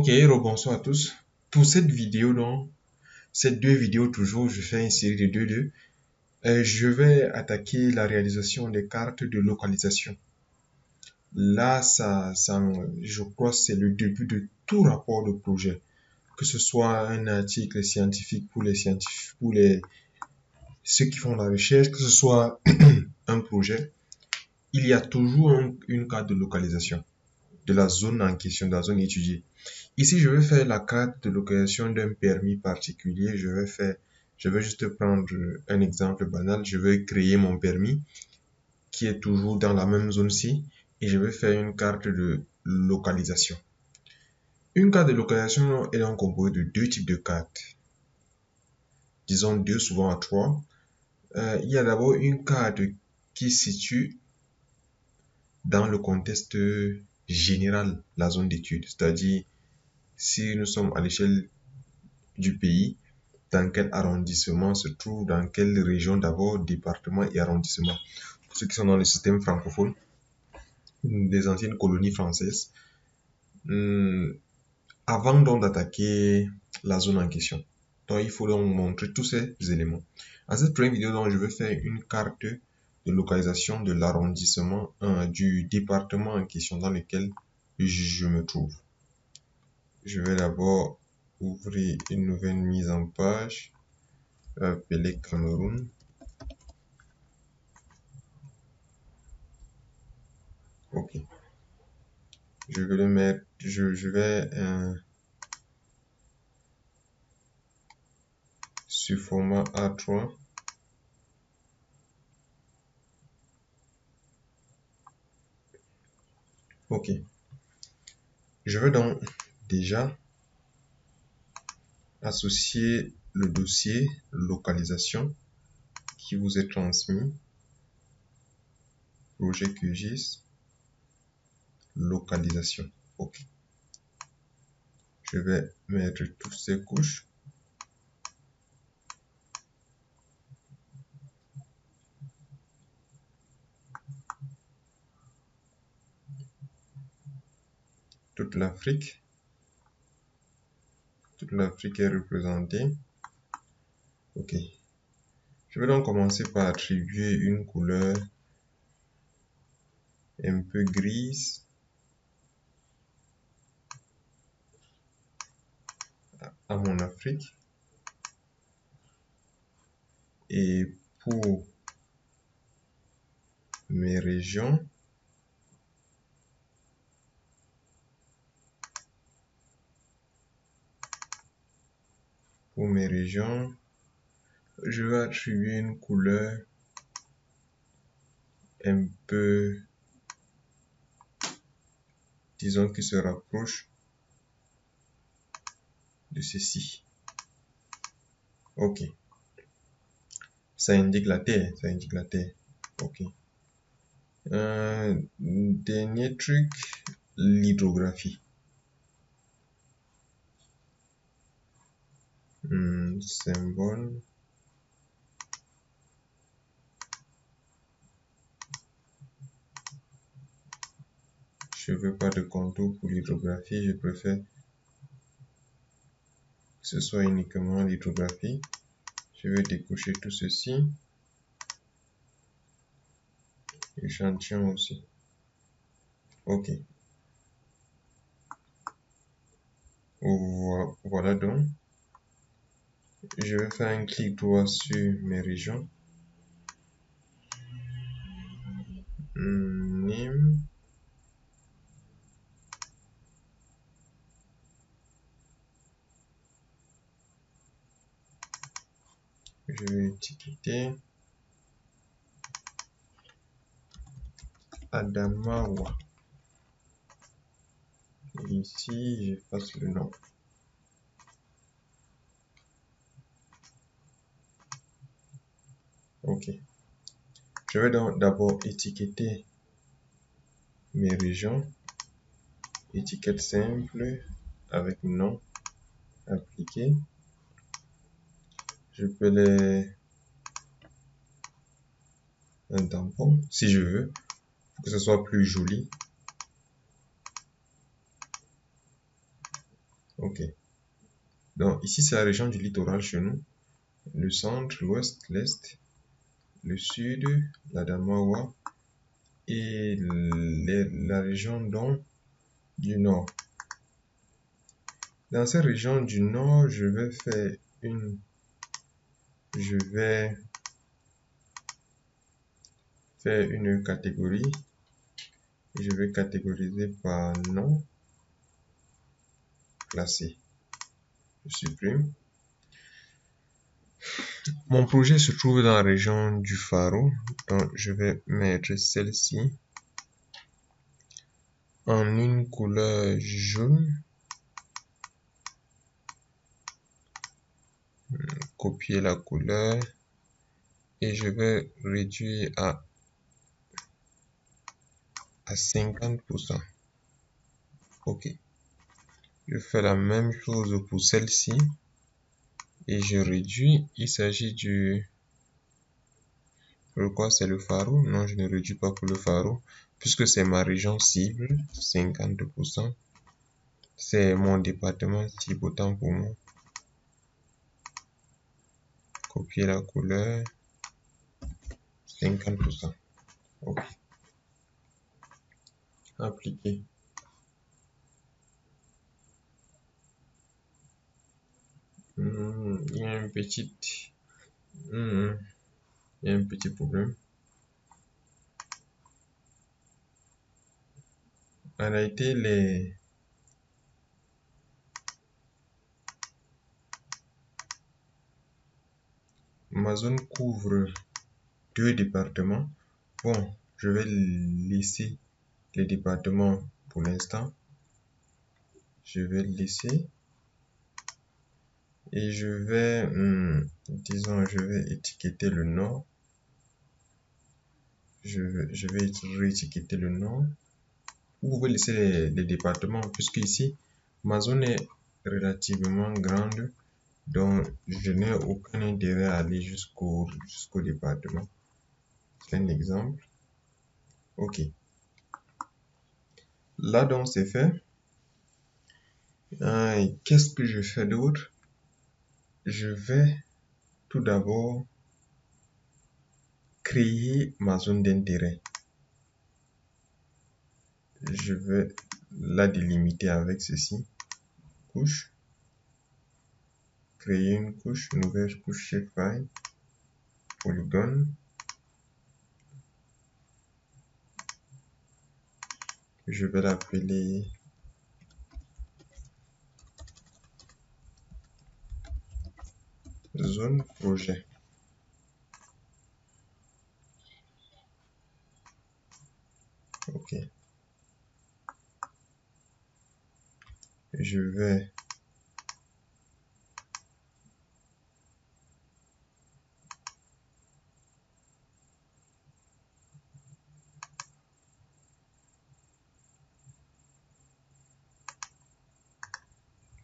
Ok, rebonsoir à tous. Pour cette vidéo, donc, ces deux vidéos toujours, je fais une série de deux. Je vais attaquer la réalisation des cartes de localisation. Là, je crois que c'est le début de tout rapport de projet. Que ce soit un article scientifique pour les scientifiques, pour ceux qui font la recherche, que ce soit un projet, il y a toujours une carte de localisation de la zone en question, de la zone étudiée. Ici, je vais faire la carte de localisation d'un permis particulier. Je vais juste prendre un exemple banal. Je vais créer mon permis qui est toujours dans la même zone-ci et je vais faire une carte de localisation. Une carte de localisation est donc composée de deux types de cartes. Disons deux, souvent à trois. Il y a d'abord une carte qui situe dans le contexte général la zone d'étude. C'est-à-dire, si nous sommes à l'échelle du pays, dans quel arrondissement se trouve, dans quelle région d'abord, département et arrondissement. Pour ceux qui sont dans le système francophone, des anciennes colonies françaises, avant donc d'attaquer la zone en question. Donc il faut donc montrer tous ces éléments. À cette première vidéo, donc, je vais faire une carte de localisation de l'arrondissement, du département en question dans lequel je me trouve. Je vais d'abord ouvrir une nouvelle mise en page. Appeler Cameroun. Ok. Je vais le mettre, je vais sur format A3. Ok. Je vais donc déjà associer le dossier localisation qui vous est transmis. Projet QGIS. Localisation. Ok. Je vais mettre toutes ces couches. Toute l'Afrique. Toute l'Afrique est représentée. Ok. Je vais donc commencer par attribuer une couleur un peu grise à mon Afrique. Et pour mes régions, je vais attribuer une couleur un peu, disons, qui se rapproche de ceci. Ok. Ça indique la terre, ça indique la terre. Ok. Dernier truc, l'hydrographie. Symbole. Je veux pas de contour pour l'hydrographie, je préfère que ce soit uniquement l'hydrographie. Je vais décocher tout ceci. Échantillon aussi. Ok. Voilà donc. Je vais faire un clic droit sur mes régions. Nîmes. Je vais étiqueter Adamawa. Ici, j'efface le nom. Ok. Je vais donc d'abord étiqueter mes régions. Étiquette simple avec nom appliqué. Je peux un tampon si je veux pour que ce soit plus joli. Ok. Donc ici, c'est la région du littoral chez nous. Le centre, l'ouest, l'est, le sud, la Damawa et la région donc du nord. Dans cette région du nord, je vais faire une catégorie. Je vais catégoriser par nom classé. Je supprime. Mon projet se trouve dans la région du Faro, donc je vais mettre celle-ci en une couleur jaune. Copier la couleur et je vais réduire à 50%. Ok. Je fais la même chose pour celle-ci et je réduis. Il s'agit du... Pourquoi c'est le Faro? Non, je ne réduis pas pour le Faro puisque c'est ma région cible, 50%. C'est mon département cible autant pour moi. Copier la couleur, 50%. Ok. Appliquer. Il y a un petit... il y a un petit problème. En réalité, ma zone couvre 2 départements. Bon, je vais laisser les départements pour l'instant. Je vais le laisser. Et je vais, disons, je vais étiqueter le nord. Je vais réétiqueter le nord. Vous pouvez laisser les départements, puisque ici, ma zone est relativement grande. Donc, je n'ai aucun intérêt à aller jusqu'au département. C'est un exemple. Ok. Là, donc, c'est fait. Qu'est-ce que je fais d'autre? Je vais tout d'abord créer ma zone d'intérêt. Je vais la délimiter avec ceci. Couche. Créer une couche, nouvelle couche shapefile. Polygone. Je vais l'appeler zone projet. Ok. Je vais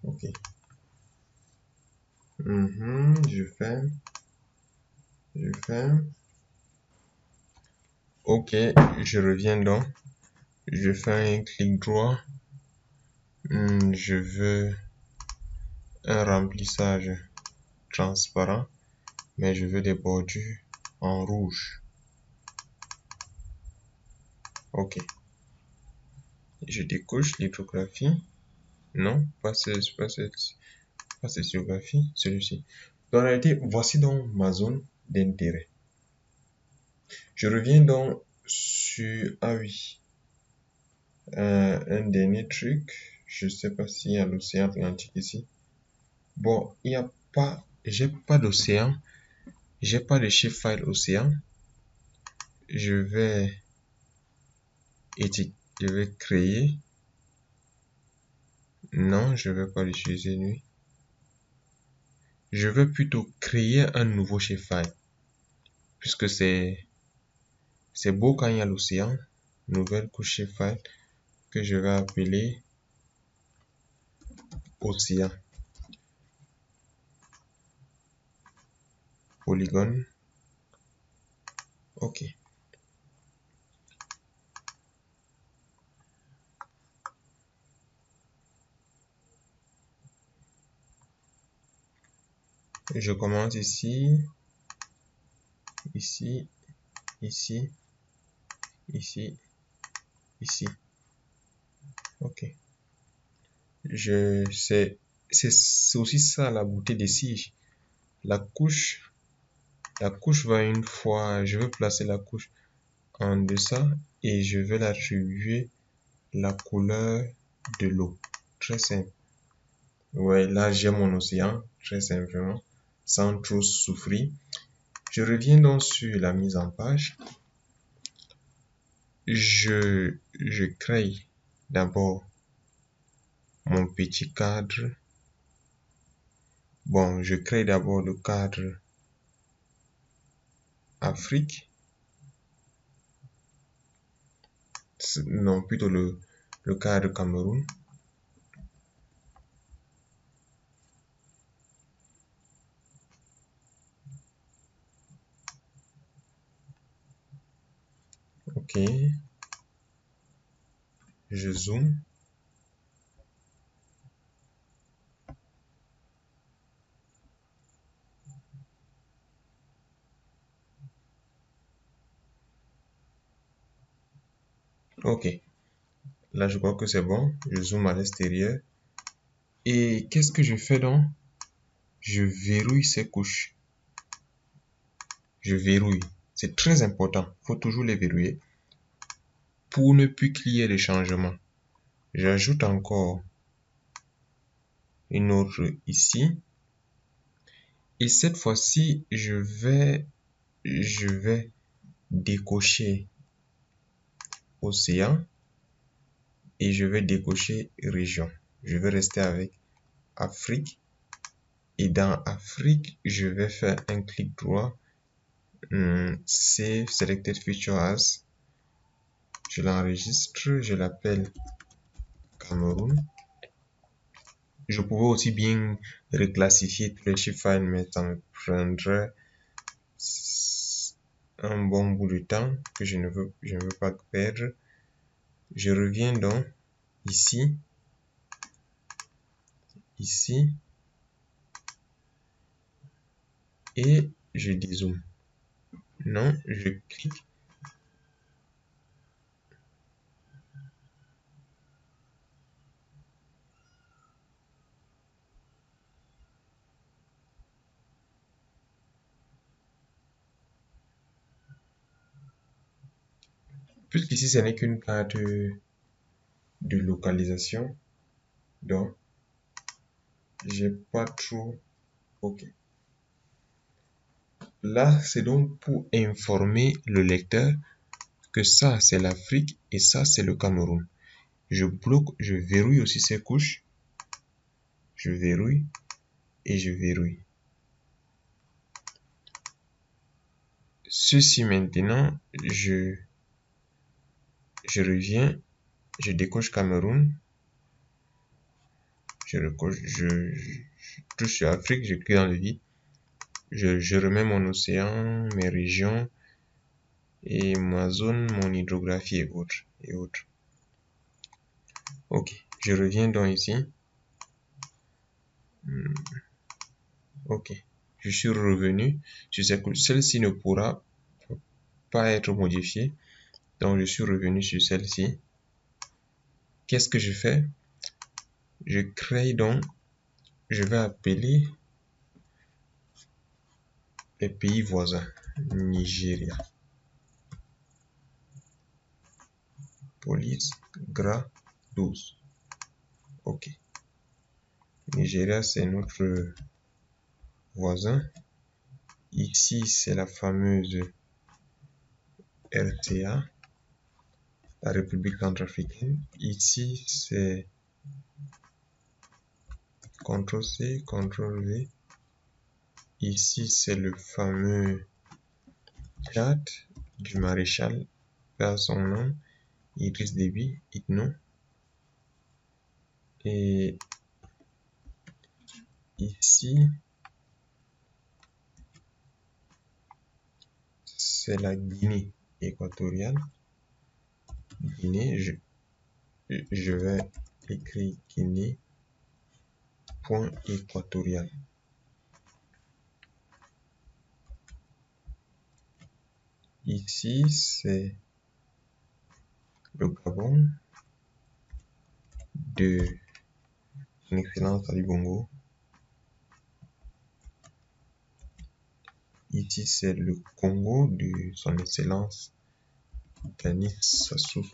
ok. Je fais. Ok, je reviens donc. Je fais un clic droit. Je veux un remplissage transparent, mais je veux des bordures en rouge. Ok. Je découche l'hydrographie. Non, pas cette géographie, celui-ci. Dans la réalité, voici donc ma zone d'intérêt. Je reviens donc sur... Ah oui. Un dernier truc. Je sais pas s'il y a l'océan Atlantique ici. Bon, il n'y a pas... J'ai pas d'océan. J'ai pas de shapefile océan. Je vais créer. Non, je vais pas l'utiliser lui. Je vais plutôt créer un nouveau shapefile. Puisque c'est beau quand il y a l'océan. Nouvelle couche shapefile que je vais appeler océan. Polygone. Ok. Je commence ici, ici, ici, ici, ici. Ok. C'est aussi ça la beauté des siges. La couche va une fois, je vais placer la couche en deçà et je vais l'attribuer la couleur de l'eau. Très simple. Ouais, là j'ai mon océan, très simplement, sans trop souffrir. Je reviens donc sur la mise en page. Je crée d'abord mon petit cadre. Bon, je crée d'abord le cadre Afrique. Non, plutôt le cadre Cameroun. Ok, je zoome. Ok, là je crois que c'est bon. Je zoome à l'extérieur. Et qu'est-ce que je fais donc? Je verrouille ces couches. Je verrouille. C'est très important. Il faut toujours les verrouiller pour ne plus qu'il y ait de changement. J'ajoute encore une autre ici. Et cette fois-ci, je vais décocher océan et je vais décocher région. Je vais rester avec Afrique. Et dans Afrique, je vais faire un clic droit. Save Selected Feature As. Je l'enregistre. Je l'appelle Cameroun. Je pouvais aussi bien reclassifier tous les files, mais ça me prendrait un bon bout de temps que je ne veux pas perdre. Je reviens donc ici, ici, et je dézoome. Non, je clique. Puisqu'ici, ce n'est qu'une carte de localisation, donc j'ai pas trop. Ok. Là, c'est donc pour informer le lecteur que ça, c'est l'Afrique et ça, c'est le Cameroun. Je bloque, je verrouille aussi ces couches. Je verrouille et je verrouille. Ceci maintenant, je reviens, je décoche Cameroun, je touche sur Afrique, je clique dans le vide, je remets mon océan, mes régions et ma zone, mon hydrographie et autres. Ok, je reviens donc ici. Ok, je suis revenu. Je sais que celle-ci ne pourra pas être modifiée. Donc, je suis revenu sur celle-ci. Qu'est-ce que je fais? Je crée donc, je vais appeler les pays voisins. Nigeria. Police, gras, 12. Ok. Nigeria, c'est notre voisin. Ici, c'est la fameuse RTA, la République centrafricaine. Ici, c'est CTRL-C, CTRL-V. Ici, c'est le fameux Tchad du maréchal, par son nom, Idriss Déby, Itno. Et ici, c'est la Guinée équatoriale. Guinée, je vais écrire Guinée, point équatorial. Ici, c'est le Gabon de son Excellence Ali Bongo. Ici, c'est le Congo de son Excellence Denis Sassou.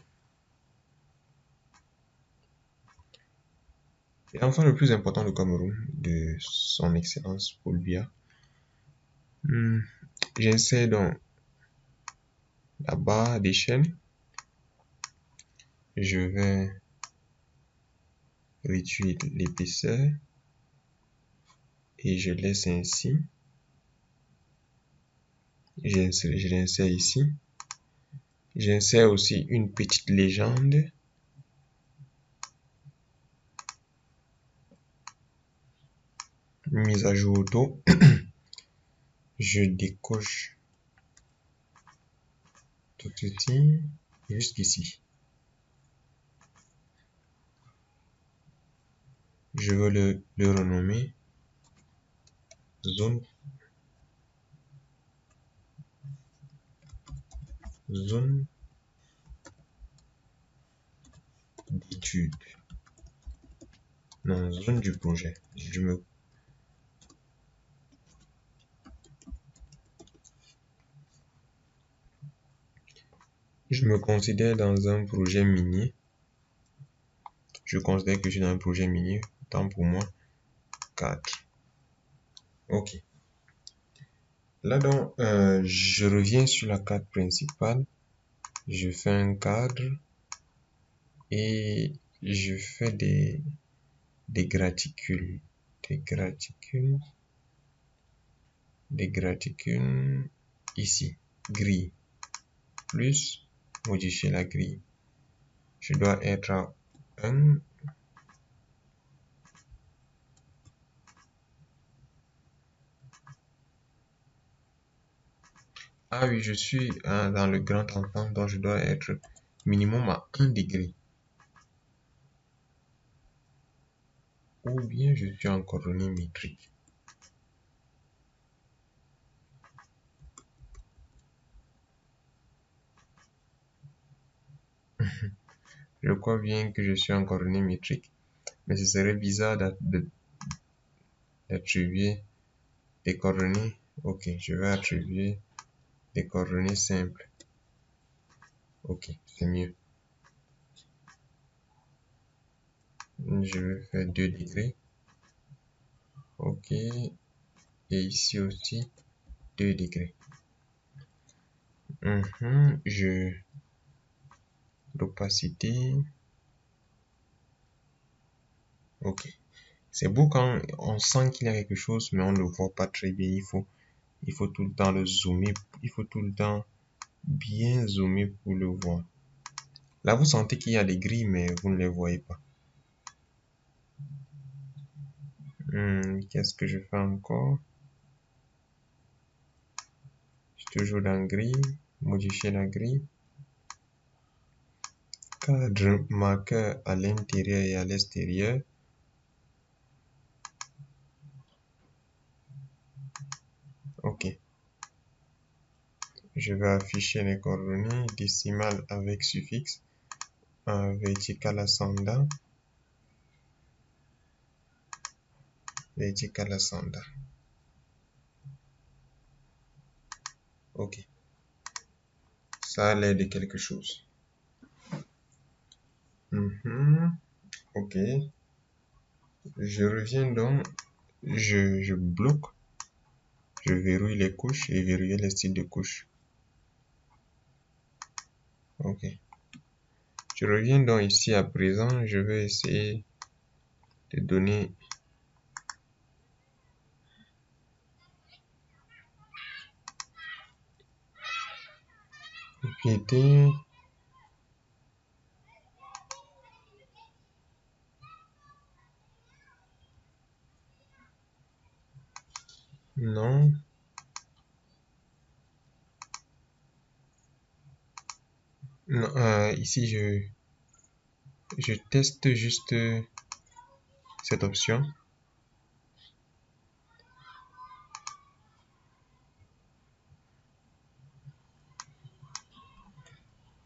Et l'enfant le plus important du Cameroun de son Excellence Paul Biya. J'essaie donc la barre des chaînes. Je vais réduire l'épaisseur et je laisse ainsi. Je l'insère ici. J'insère aussi une petite légende. Mise à jour auto. Je décoche tout ceci jusqu'ici. Je veux le renommer zone d'étude. Non, zone du projet. Je me considère dans un projet minier. Je considère que je suis dans un projet minier. Tant pour moi, 4. Ok. Là donc, je reviens sur la carte principale. Je fais un cadre et je fais des graticules. Des graticules ici. Grille. Plus modifier la grille. Je dois être à 1. Ah oui, je suis dans le grand ensemble, donc je dois être minimum à 1 degré. Ou bien je suis en coordonnées métriques. Je crois bien que je suis en coordonnées métriques, mais ce serait bizarre d'attribuer des coordonnées. Ok, je vais attribuer des coordonnées simples. Ok, c'est mieux. Je vais faire 2 degrés. Ok, et ici aussi 2 degrés. L'opacité. Ok. C'est beau quand on sent qu'il y a quelque chose, mais on ne le voit pas très bien. Il faut tout le temps le zoomer. Il faut tout le temps bien zoomer pour le voir. Là, vous sentez qu'il y a des grilles, mais vous ne les voyez pas. Qu'est-ce que je fais encore? Je suis toujours dans grille. Modifier la grille. Cadre marqueur à l'intérieur et à l'extérieur. Ok. Je vais afficher les coordonnées décimales avec suffixe. Vertical ascendant. Vertical ascendant. Ok. Ça a l'air de quelque chose. Ok. Je reviens donc. Je bloque. Je verrouille les couches et verrouiller les styles de couches. Ok. Je reviens donc ici à présent. Je vais essayer de donner propriété. Non. Non, ici je teste juste cette option.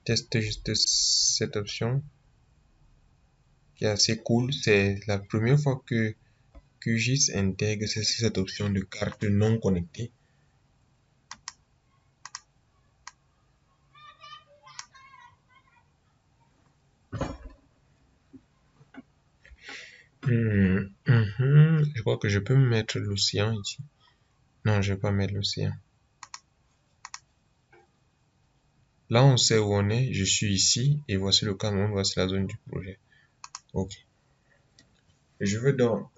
teste juste cette option qui est assez cool. C'est la première fois que QGIS intègre cette option de carte non connectée. Je crois que je peux mettre l'océan ici. Non, je vais pas mettre l'océan. Là, on sait où on est. Je suis ici et voici le Cameroun, voici la zone du projet. Ok. Je veux donc,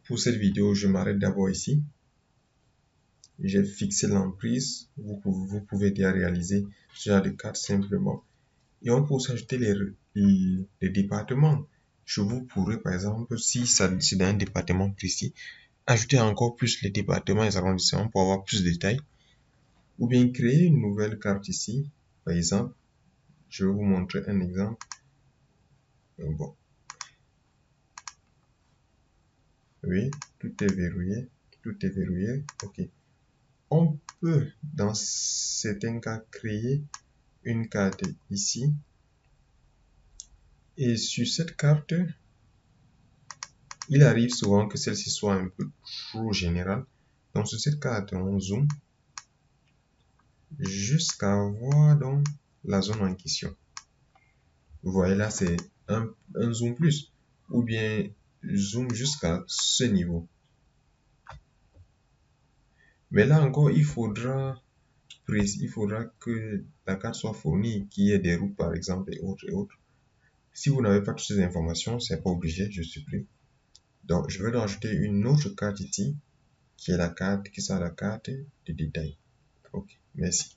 pour cette vidéo, je m'arrête d'abord ici. J'ai fixé l'emprise. Vous pouvez déjà réaliser ce genre de carte simplement. Et on peut aussi ajouter les départements. Je vous pourrais, par exemple, si c'est dans un département précis, ajouter encore plus les départements et les arrondissements pour avoir plus de détails. Ou bien créer une nouvelle carte ici. Par exemple, je vais vous montrer un exemple. Bon. Oui, tout est verrouillé. Tout est verrouillé. OK. On peut, dans certains cas, créer une carte ici. Et sur cette carte, il arrive souvent que celle-ci soit un peu trop générale. Donc sur cette carte, on zoome jusqu'à voir donc la zone en question. Vous voyez là, c'est un zoom plus. Ou bien zoom jusqu'à ce niveau. Mais là encore, il faudra que la carte soit fournie, qu'il y ait des routes par exemple et autres et autres. Si vous n'avez pas toutes ces informations, c'est pas obligé, je supprime. Donc, je vais rajouter une autre carte ici, qui est la carte, qui sera la carte de détail. Ok, merci.